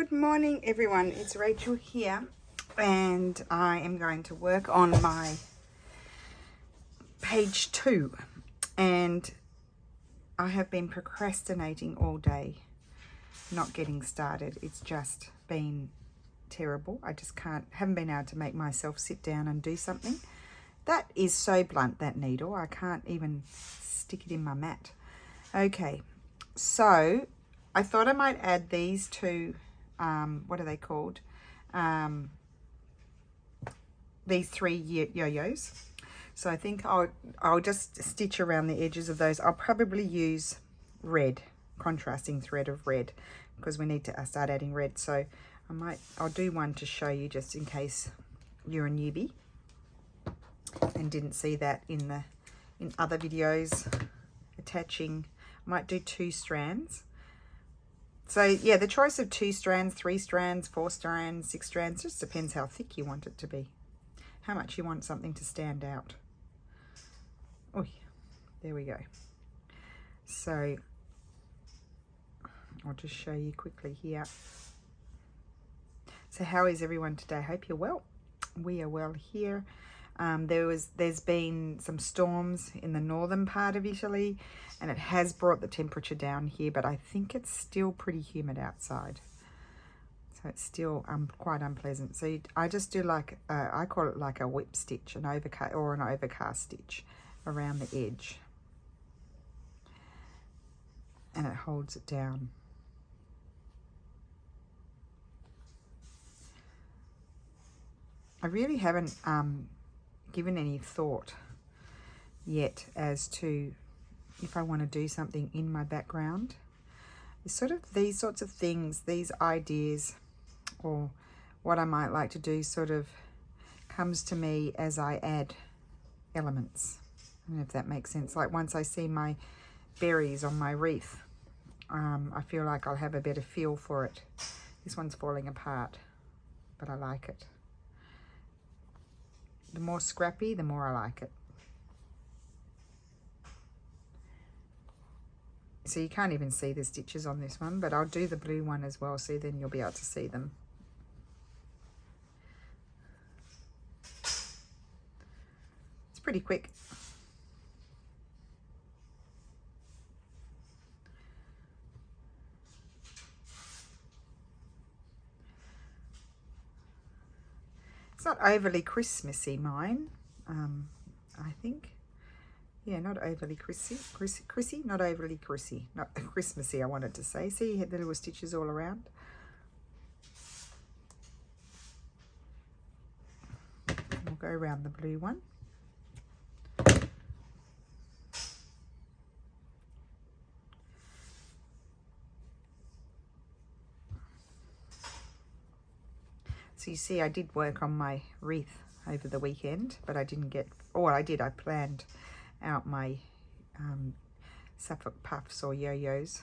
Good morning everyone, it's Rachel here and I am going to work on my page 2 and I have been procrastinating all day, not getting started. It's just been terrible. I just haven't been able to make myself sit down and do something. That is so blunt, that needle. I can't even stick it in my mat. Okay, so I thought I might add these two what are they called? These 3 yo-yos. So I think I'll just stitch around the edges of those. I'll probably use red, contrasting thread of red, because we need to start adding red. So I'll do one to show you just in case you're a newbie and didn't see that in other videos. Attaching, I might do 2 strands. So yeah, the choice of 2 strands, 3 strands, 4 strands, 6 strands, just depends how thick you want it to be, how much you want something to stand out. Oh, there we go. So I'll just show you quickly here. So how is everyone today? Hope you're well. We are well here. There's been some storms in the northern part of Italy and it has brought the temperature down here, but I think it's still pretty humid outside. So it's still quite unpleasant. So I just do like, I call it like a whip stitch, an overcast stitch around the edge. And it holds it down. I really haven't given any thought yet as to if I want to do something in my background. It's sort of these sorts of things, these ideas, or what I might like to do sort of comes to me as I add elements. I don't know if that makes sense. Like once I see my berries on my wreath, I feel like I'll have a better feel for it. This one's falling apart, but I like it. The more scrappy, the more I like it. So you can't even see the stitches on this one, but I'll do the blue one as well, so then you'll be able to see them. It's pretty quick. It's not overly Christmassy, mine, I think. Yeah, not overly Chrissy, not overly not Christmassy, I wanted to say. See, you had the little stitches all around. We'll go around the blue one. So you see, I did work on my wreath over the weekend, but I didn't get, or I did, I planned out my Suffolk puffs or yo-yos.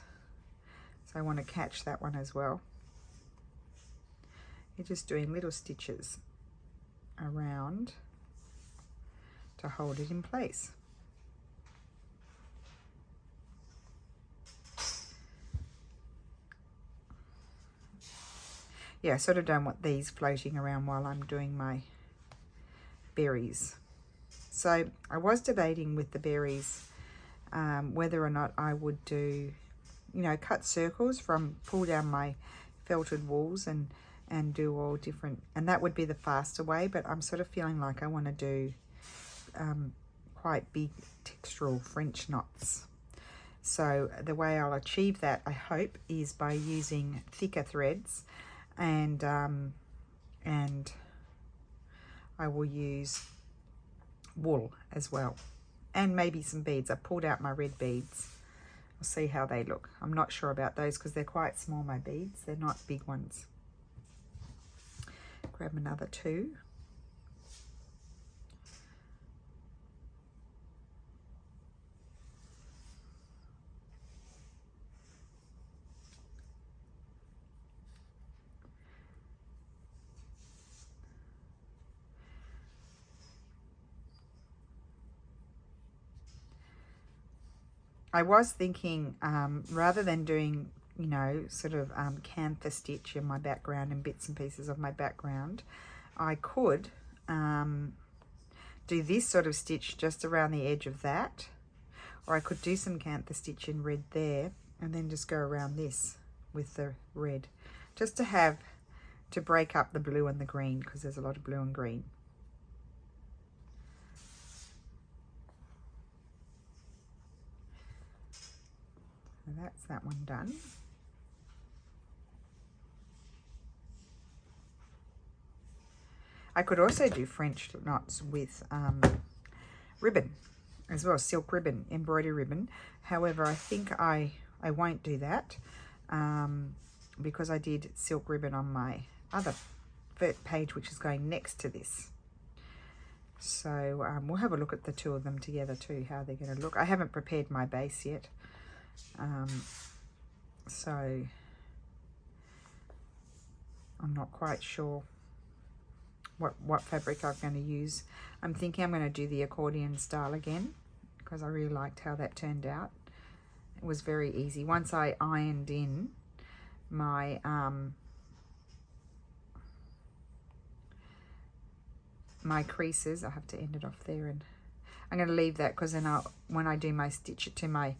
So I want to catch that one as well. You're just doing little stitches around to hold it in place. Yeah, I sort of don't want these floating around while I'm doing my berries. So I was debating with the berries whether or not I would do, you know, cut circles pull down my felted wools and do all different, and that would be the faster way, but I'm sort of feeling like I want to do quite big textural French knots. So the way I'll achieve that, I hope, is by using thicker threads, and I will use wool as well, and maybe some beads. I pulled out my red beads. I'll see how they look. I'm not sure about those because they're quite small, my beads. They're not big ones. Grab another 2. I was thinking rather than doing you know, sort of cantha stitch in my background and bits and pieces of my background, I could do this sort of stitch just around the edge of that, or I could do some cantha stitch in red there and then just go around this with the red, just to break up the blue and the green, because there's a lot of blue and green. So that's that one done. I could also do French knots with ribbon as well, silk ribbon, embroidery ribbon. However, I think I won't do that because I did silk ribbon on my other page, which is going next to this. So we'll have a look at the two of them together too, how they're going to look. I haven't prepared my base yet. So I'm not quite sure what fabric I'm going to use. I'm thinking I'm going to do the accordion style again because I really liked how that turned out. It was very easy. Once I ironed in my my creases, I have to end it off there, and I'm going to leave that because then when I do my stitch it to my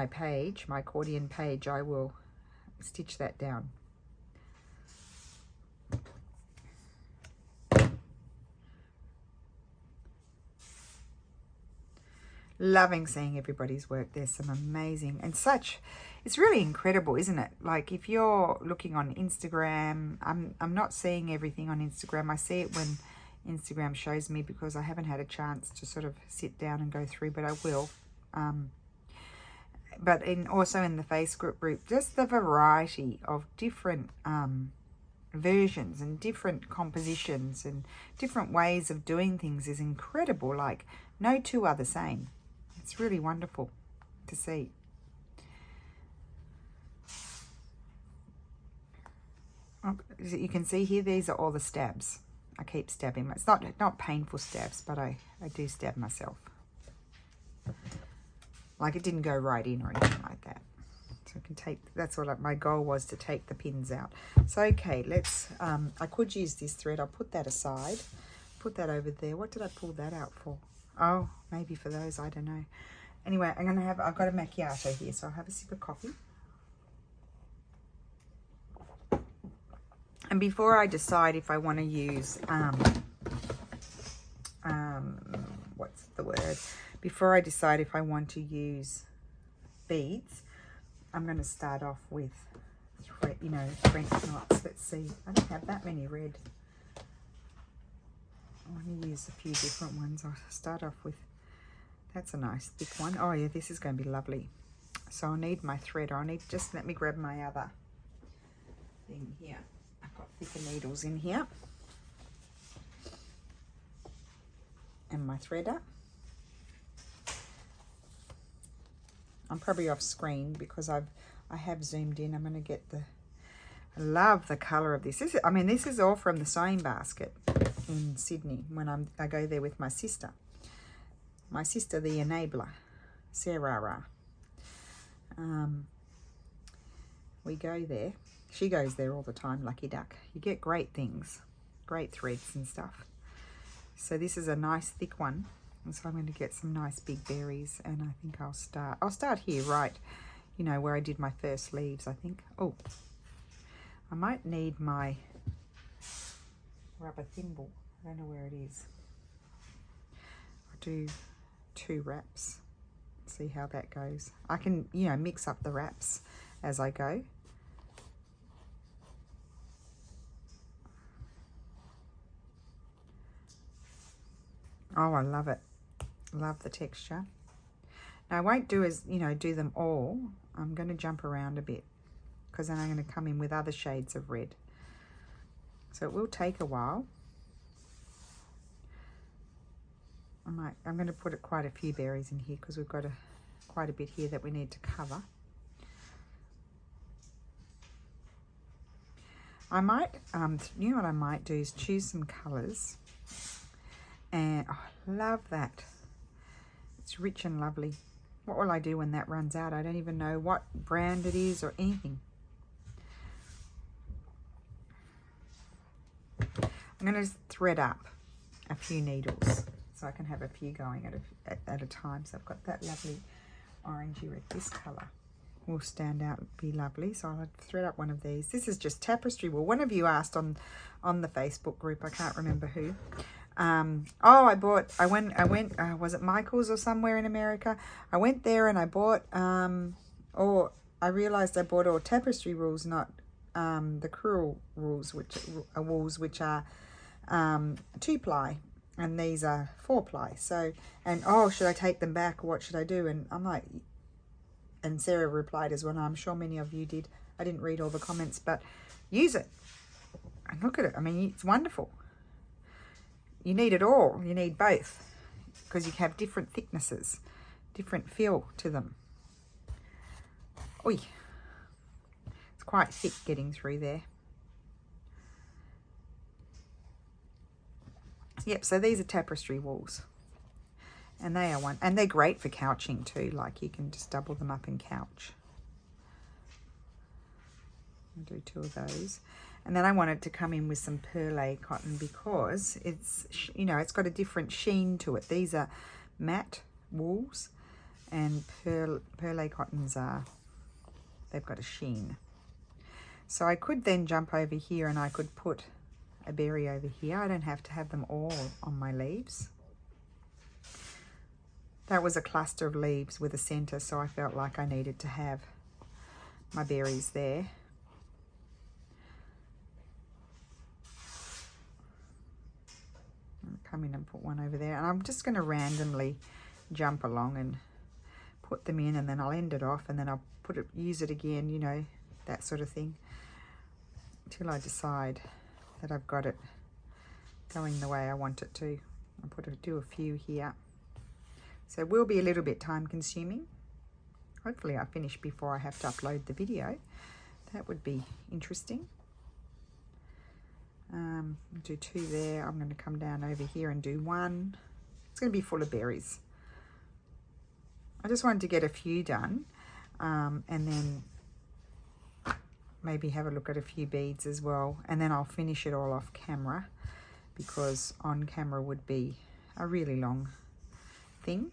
page, my accordion page, I will stitch that down. Loving seeing everybody's work. There's some amazing and such. It's really incredible, isn't it? Like if you're looking on Instagram, I'm not seeing everything on Instagram. I see it when Instagram shows me because I haven't had a chance to sort of sit down and go through, but I will. But also in the Facebook group, just the variety of different versions and different compositions and different ways of doing things is incredible. Like no two are the same. It's really wonderful to see. You can see here, these are all the stabs. I keep stabbing. It's not painful stabs, but I do stab myself. Like it didn't go right in or anything like that. So I can take, that's what my goal was, to take the pins out. So okay, let's, I could use this thread. I'll put that aside. Put that over there. What did I pull that out for? Oh, maybe for those, I don't know. Anyway, I've got a macchiato here, so I'll have a sip of coffee. And before I decide if I want to use, what's the word? Before I decide if I want to use beads, I'm going to start off with, you know, French knots. Let's see. I don't have that many red. I want to use a few different ones. I'll start off with, that's a nice thick one. Oh yeah, this is going to be lovely. So I'll need my thread. I'll need, just let me grab my other thing here. I've got thicker needles in here. And my threader. I'm probably off screen because I have zoomed in. I'm going to get the, I love the colour of this. This is all from the sewing basket in Sydney when I go there with my sister. My sister, the enabler, Sarah. We go there. She goes there all the time, lucky duck. You get great things, great threads and stuff. So this is a nice thick one. And so I'm going to get some nice big berries, and I think I'll start here, right, you know, where I did my first leaves, I think. Oh, I might need my rubber thimble. I don't know where it is. I'll do 2 wraps, see how that goes. I can, you know, mix up the wraps as I go. Oh, I love it. Love the texture. Now I won't do them all. I'm going to jump around a bit because then I'm going to come in with other shades of red. So it will take a while. I'm going to put quite a few berries in here because we've got quite a bit here that we need to cover. I might, you know what I might do is choose some colours. And oh, I love that. It's rich and lovely. What will I do when that runs out? I don't even know what brand it is or anything. I'm going to thread up a few needles so I can have a few going at a time. So I've got that lovely orangey red. This colour will stand out, be lovely. So I'll thread up one of these. This is just tapestry wool. One of you asked on the Facebook group, I can't remember who. I went, was it Michael's or somewhere in America? I went there and I bought, I realised I bought all tapestry rules, not the crewel rules, which are 2-ply, and these are 4-ply. So, and should I take them back, or what should I do? And I'm like, and Sarah replied as well, and I'm sure many of you did. I didn't read all the comments, but use it and look at it. I mean, it's wonderful. You need it all. You need both, because you have different thicknesses, different feel to them. Oi, it's quite thick getting through there. Yep, so these are tapestry wools, and they are and they're great for couching too. Like, you can just double them up and couch. I'll do 2 of those. And then I wanted to come in with some perlé cotton, because it's, you know, it's got a different sheen to it. These are matte wools, and perlé cottons they've got a sheen. So I could then jump over here and I could put a berry over here. I don't have to have them all on my leaves. That was a cluster of leaves with a centre, so I felt like I needed to have my berries there. Come in and put one over there, and I'm just going to randomly jump along and put them in, and then I'll end it off, and then I'll use it again, you know, that sort of thing, until I decide that I've got it going the way I want it to. I'll do a few here. So it will be a little bit time consuming. Hopefully I finish before I have to upload the video. That would be interesting. Do 2 there. I'm going to come down over here and do 1. It's going to be full of berries. I just wanted to get a few done, and then maybe have a look at a few beads as well, and then I'll finish it all off camera, because on camera would be a really long thing.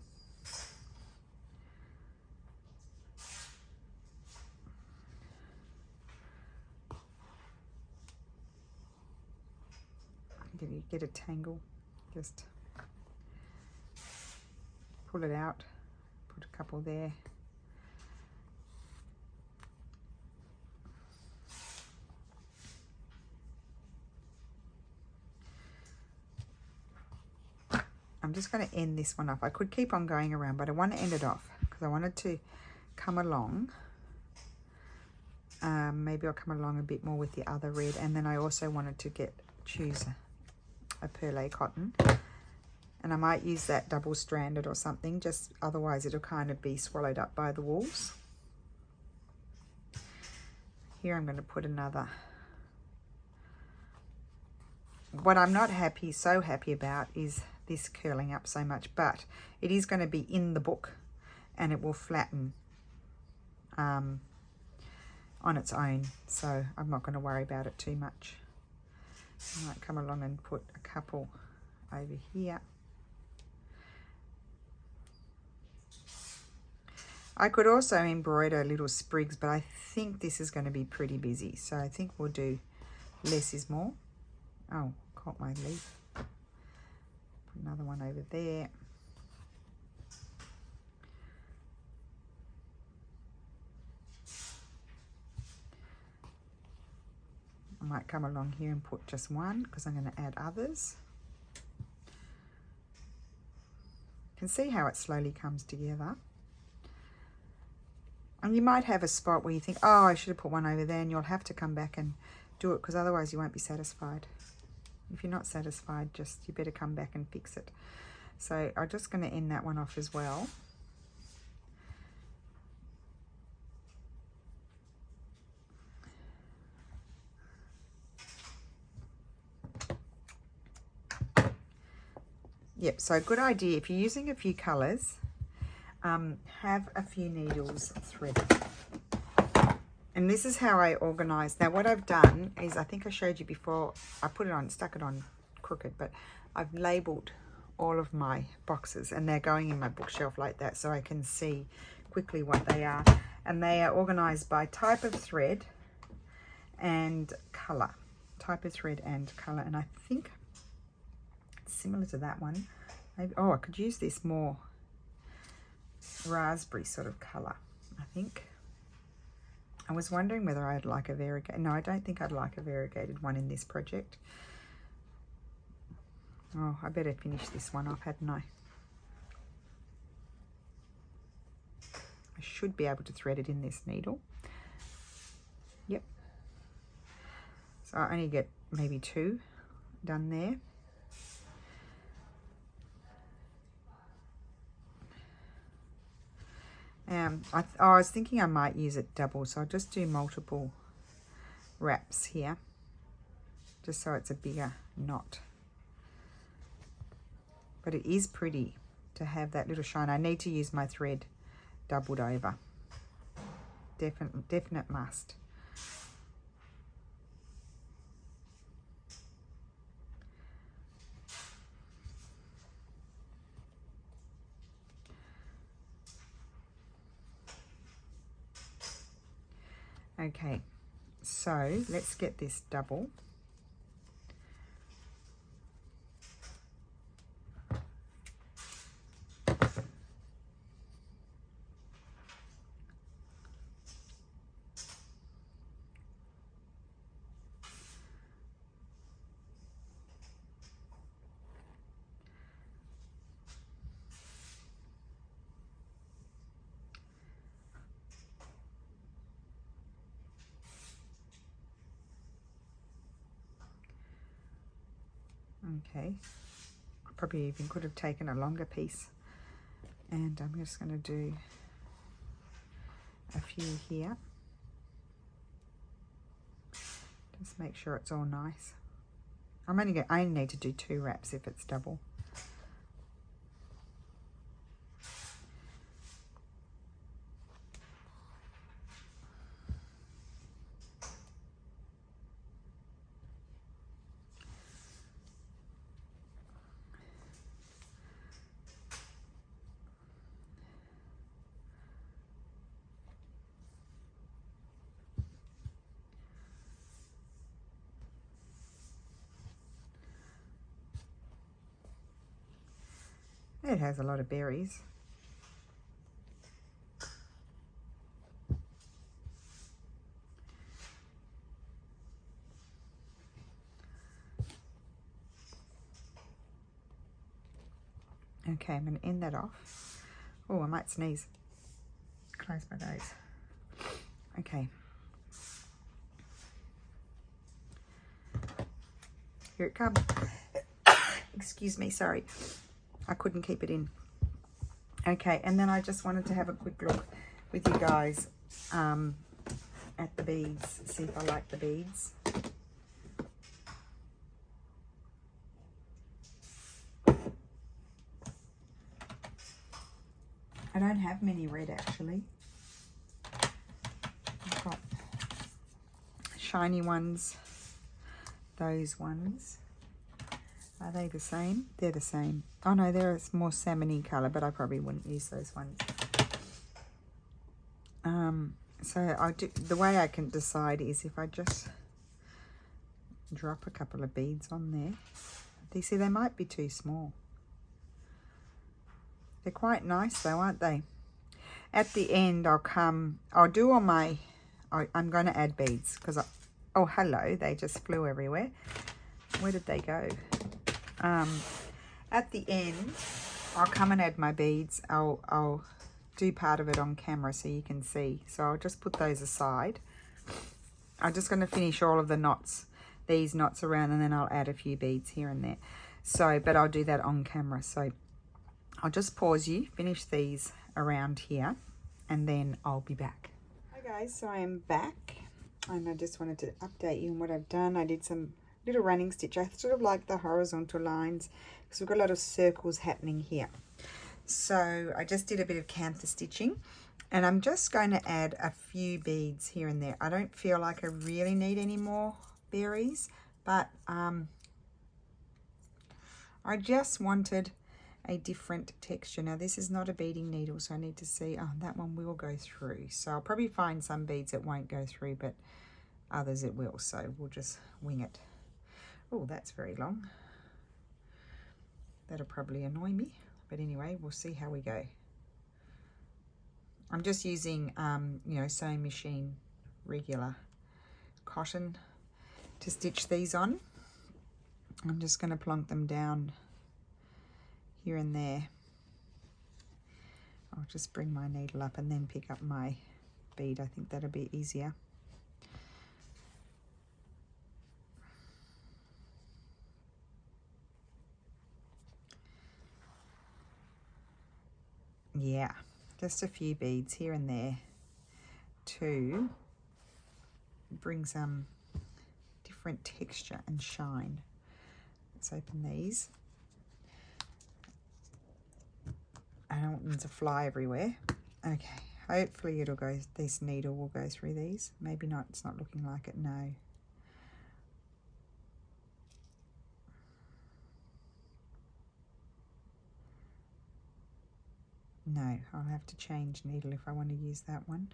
Get a tangle, just pull it out, put a couple there. I'm just going to end this one off. I could keep on going around, but I want to end it off because I wanted to come along. Maybe I'll come along a bit more with the other red, and then I also wanted to choose a perlé cotton, and I might use that double stranded or something, just otherwise it'll kind of be swallowed up by the wools. Here I'm going to put another. What I'm not so happy about is this curling up so much, but it is going to be in the book, and it will flatten on its own, so I'm not going to worry about it too much. I might come along and put a couple over here. I could also embroider little sprigs, but I think this is going to be pretty busy, so I think we'll do less is more. Oh, caught my leaf. Put another one over there. I might come along here and put just one, because I'm going to add others. You can see how it slowly comes together. And you might have a spot where you think, oh, I should have put one over there, and you'll have to come back and do it, because otherwise you won't be satisfied. If you're not satisfied, you better come back and fix it. So I'm just going to end that one off as well. Yep, so good idea if you're using a few colours, have a few needles threaded. And this is how I organize. Now what I've done is, I think I showed you before, I put it on, stuck it on crooked, but I've labeled all of my boxes and they're going in my bookshelf like that, so I can see quickly what they are. And they are organized by type of thread and color. Type of thread and color. And I think it's similar to that one. Maybe, oh, I could use this more raspberry sort of color, I think. I was wondering whether I'd like a variegated. No, I don't think I'd like a variegated one in this project. Oh, I better finish this one off, hadn't I? I should be able to thread it in this needle. Yep. So I only get maybe 2 done there. I was thinking I might use it double, so I'll just do multiple wraps here, just so it's a bigger knot. But it is pretty to have that little shine. I need to use my thread doubled over. Definite must. Okay, so let's get this double. Okay, I probably even could have taken a longer piece, and I'm just going to do a few here. Just make sure it's all nice. I only need to do 2 wraps if it's double. It has a lot of berries. Okay, I'm going to end that off. Oh, I might sneeze. Close my nose. Okay. Here it comes. Excuse me, sorry. I couldn't keep it in. Okay, and then I just wanted to have a quick look with you guys at the beads, see if I like the beads. I don't have many red actually. I've got shiny ones, those ones. Are they the same? They're the same. Oh no, they're a more salmon-y colour, but I probably wouldn't use those ones. So I do, the way I can decide is if I just drop a couple of beads on there. You see, they might be too small. They're quite nice though, aren't they? At the end, I'll do all my, I'm going to add beads because oh, hello, they just flew everywhere. Where did they go? At the end, I'll come and add my beads. I'll do part of it on camera so you can see. So I'll just put those aside. I'm just going to finish all of the knots, these knots around, and then I'll add a few beads here and there. So, but I'll do that on camera. So I'll just pause you, finish these around here, and then I'll be back. Hi guys, so I am back, and I just wanted to update you on what I've done. I did some little running stitch. I sort of like the horizontal lines because we've got a lot of circles happening here. So I just did a bit of cantha stitching, and I'm just going to add a few beads here and there. I don't feel like I really need any more berries, but I just wanted a different texture. Now this is not a beading needle, so I need to see, oh, that one will go through. So I'll probably find some beads that won't go through, but others it will, so we'll just wing it. Oh, that's very long. That'll probably annoy me, but anyway, we'll see how we go. I'm just using, you know, sewing machine regular cotton to stitch these on. I'm just going to plonk them down here and there. I'll just bring my needle up and then pick up my bead. I think that'll be easier. Yeah, just a few beads here and there to bring some different texture and shine. Let's open these. I don't want them to fly everywhere. Okay, hopefully it'll go, this needle will go through these. Maybe not, it's not looking like it, no. No, I'll have to change needle if I want to use that one.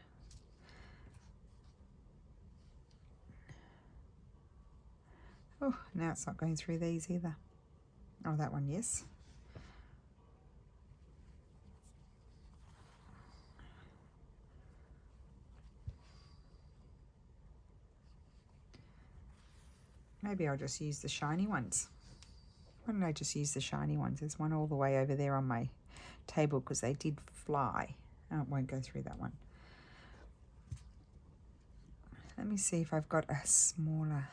Oh, now it's not going through these either. Oh, that one, yes. Maybe I'll just use the shiny ones. Why don't I just use the shiny ones? There's one all the way over there on my table because they did fly. Oh, it won't go through that one. Let me see if I've got a smaller.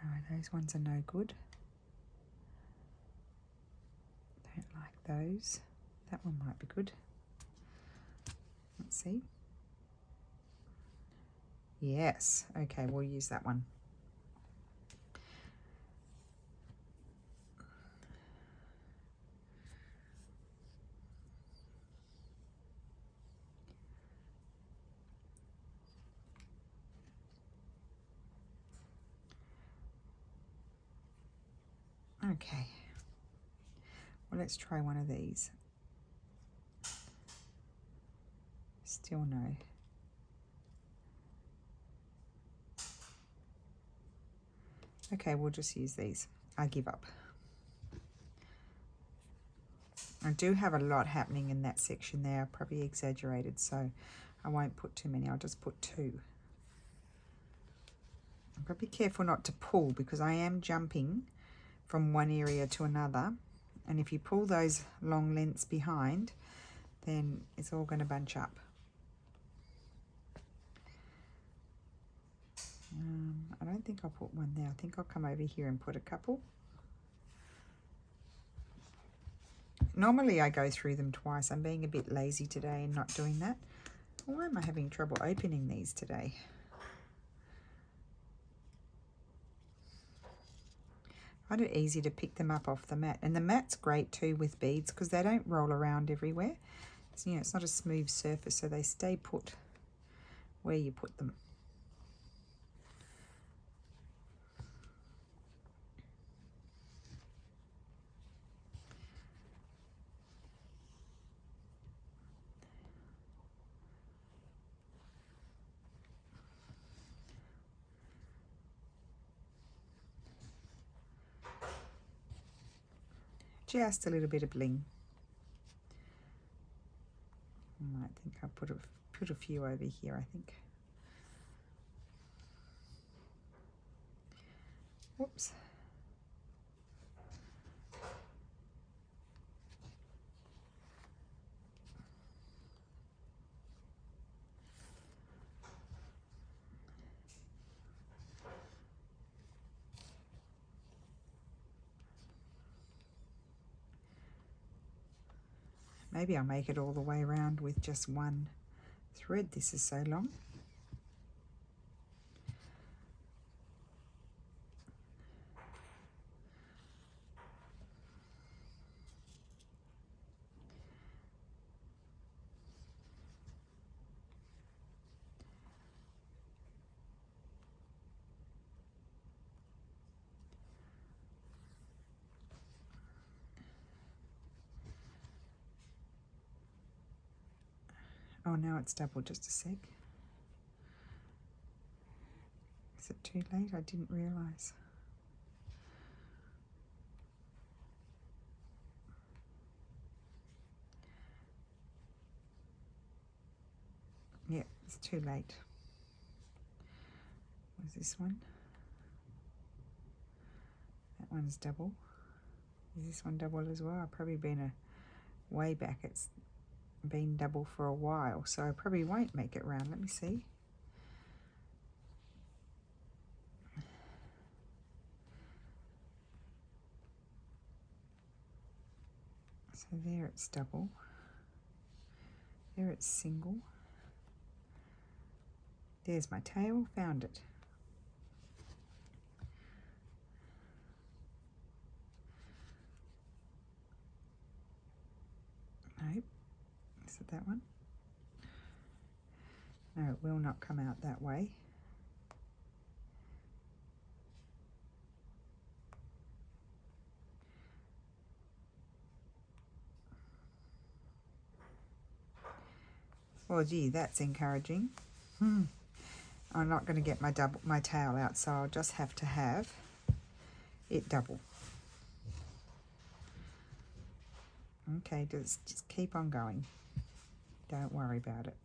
Oh, those ones are no good. Don't like those. That one might be good. Let's see. Yes, okay, we'll use that one. Okay, well, let's try one of these. Still no. Okay, we'll just use these. I give up. I do have a lot happening in that section there. I probably exaggerated, so I won't put too many. I'll just put 2. I've got to be careful not to pull because I am jumping from one area to another. And if you pull those long lengths behind, then it's all going to bunch up. I don't think I'll put one there. I think I'll come over here and put a couple. Normally I go through them twice. I'm being a bit lazy today and not doing that. Why am I having trouble opening these today? I find it easy to pick them up off the mat. And the mat's great too with beads because they don't roll around everywhere. So, you know, it's not a smooth surface, so they stay put where you put them. Just a little bit of bling. I think I'll put a few over here, I think. Whoops. Maybe I'll make it all the way around with just one thread. This is so long. Oh, now it's double. Just a sec. Is it too late? I didn't realise. Yeah, it's too late. What's this one? That one's double. Is this one double as well? I've probably been way back. It's been double for a while, so I probably won't make it round. Let me see. So there it's double. There it's single. There's my tail, found it. Nope. Is it that one? No, it will not come out that way. Well, gee, that's encouraging. I'm not going to get my tail out, so I'll just have to have it double. Okay, just keep on going. Don't worry about it.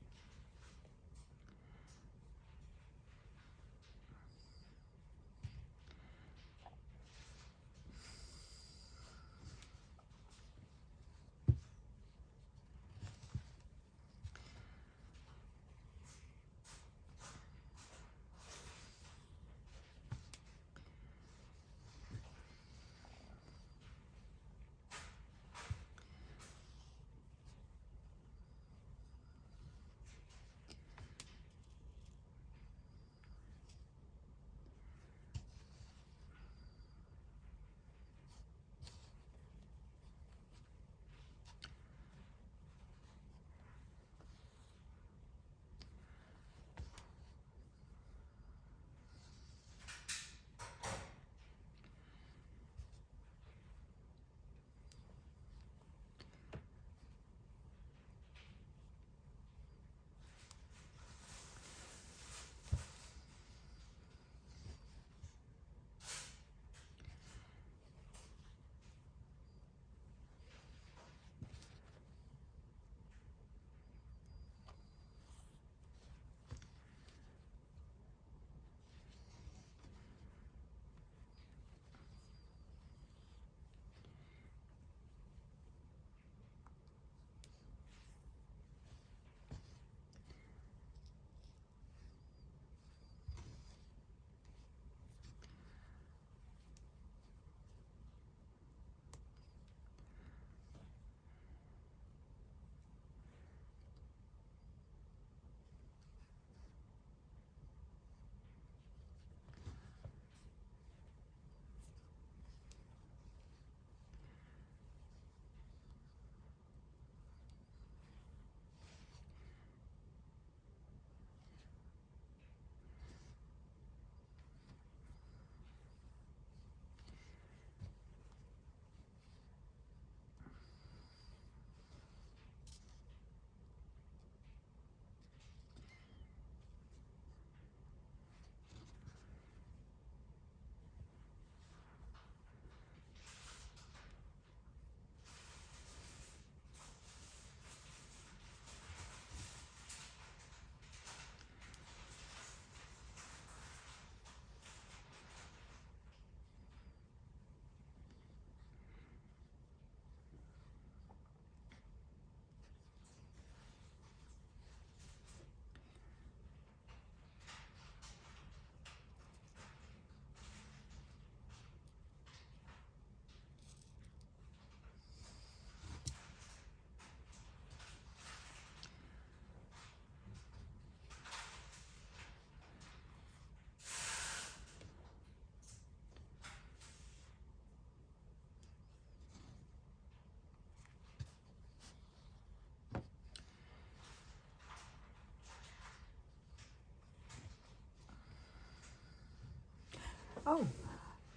Oh,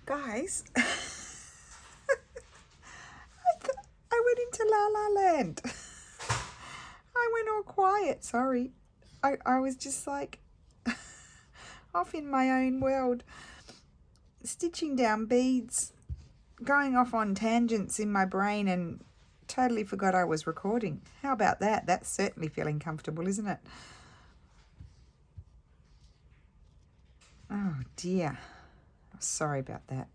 guys, I went into La La Land. I went all quiet. Sorry. I was just like off in my own world, stitching down beads, going off on tangents in my brain, and totally forgot I was recording. How about that? That's certainly feeling comfortable, isn't it? Oh dear. Sorry about that.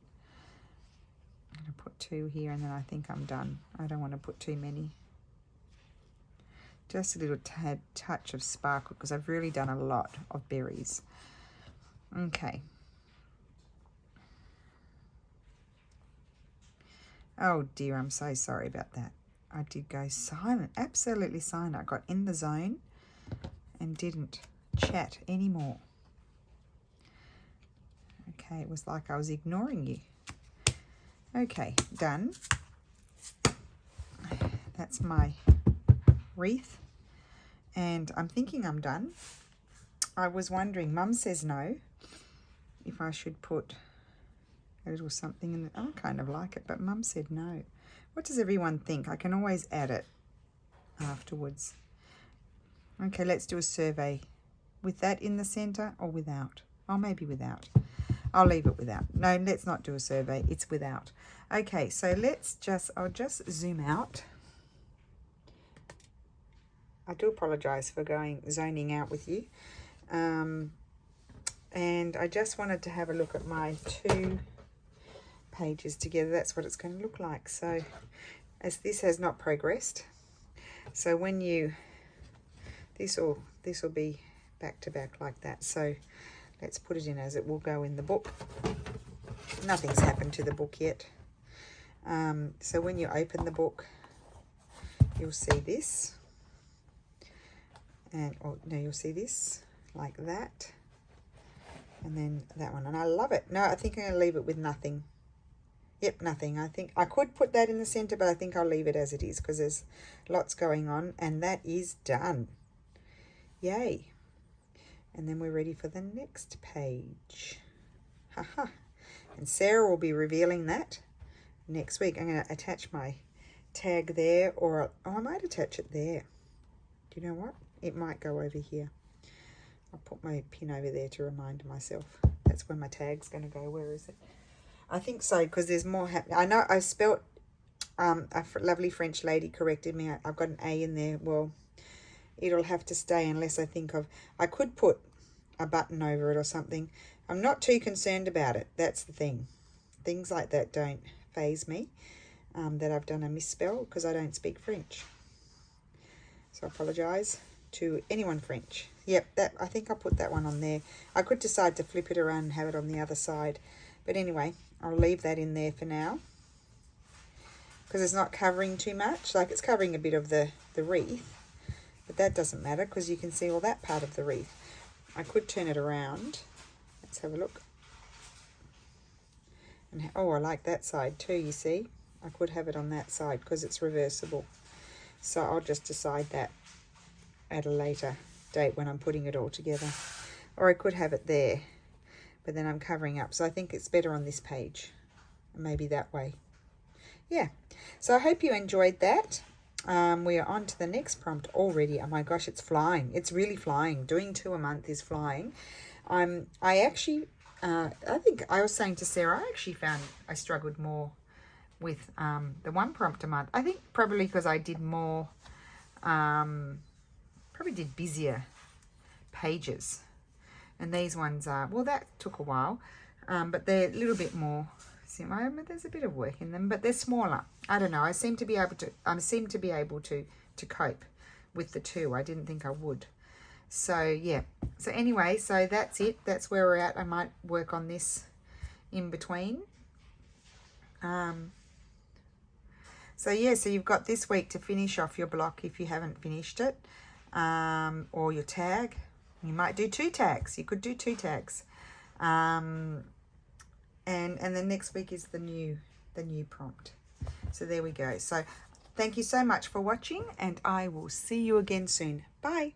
I'm going to put 2 here and then I think I'm done. I don't want to put too many. Just a little touch of sparkle because I've really done a lot of berries. Okay. Oh dear, I'm so sorry about that. I did go silent, absolutely silent. I got in the zone and didn't chat anymore. Okay, it was like I was ignoring you. Okay, done. That's my wreath. And I'm thinking I'm done. I was wondering, Mum says no, if I should put a little something in it. I kind of like it, but Mum said no. What does everyone think? I can always add it afterwards. Okay, let's do a survey. With that in the center or without? Oh, maybe without. I'll leave it without. No, let's not do a survey. It's without. Okay, so I'll just zoom out. I do apologize for zoning out with you. And I just wanted to have a look at my 2 pages together. That's what it's going to look like. So as this has not progressed, so when this will be back to back like that. So let's put it in as it will go in the book. Nothing's happened to the book yet. So when you open the book, you'll see this. And you'll see this like that. And then that one. And I love it. No, I think I'm going to leave it with nothing. Yep, nothing. I think I could put that in the center, but I think I'll leave it as it is because there's lots going on. And that is done. Yay. And then we're ready for the next page. Haha. And Sarah will be revealing that next week. I'm going to attach my tag there, or I might attach it there. Do you know what? It might go over here. I'll put my pin over there to remind myself. That's where my tag's going to go. Where is it? I think so, because there's more happening. I know I spelt, a lovely French lady corrected me. I've got an A in there. Well, it'll have to stay unless I think of, I could put a button over it or something. I'm not too concerned about it. That's the thing. Things like that don't faze me, that I've done a misspell, because I don't speak French. So I apologise to anyone French. Yep, I think I'll put that one on there. I could decide to flip it around and have it on the other side. But anyway, I'll leave that in there for now, because it's not covering too much. Like, it's covering a bit of the wreath, but that doesn't matter because you can see all that part of the wreath. I could turn it around. Let's have a look. And oh, I like that side too, you see. I could have it on that side because it's reversible. So I'll just decide that at a later date when I'm putting it all together. Or I could have it there, but then I'm covering up. So I think it's better on this page. Maybe that way. Yeah. So I hope you enjoyed that. We are on to the next prompt already. Oh my gosh, it's flying. It's really flying. Doing 2 a month is flying. I actually, I think I was saying to Sarah, I actually found I struggled more with the 1 prompt a month. I think probably because I did more, probably did busier pages. And these ones are, well, that took a while, but they're a little bit more, see, there's a bit of work in them, but they're smaller. I don't know. I seem to be able to cope with the 2. I didn't think I would. So yeah. So anyway, so that's it. That's where we're at. I might work on this in between. So yeah, so you've got this week to finish off your block if you haven't finished it, or your tag. You might do 2 tags. You could do 2 tags. And then next week is the new prompt. So there we go. So thank you so much for watching, and I will see you again soon. Bye.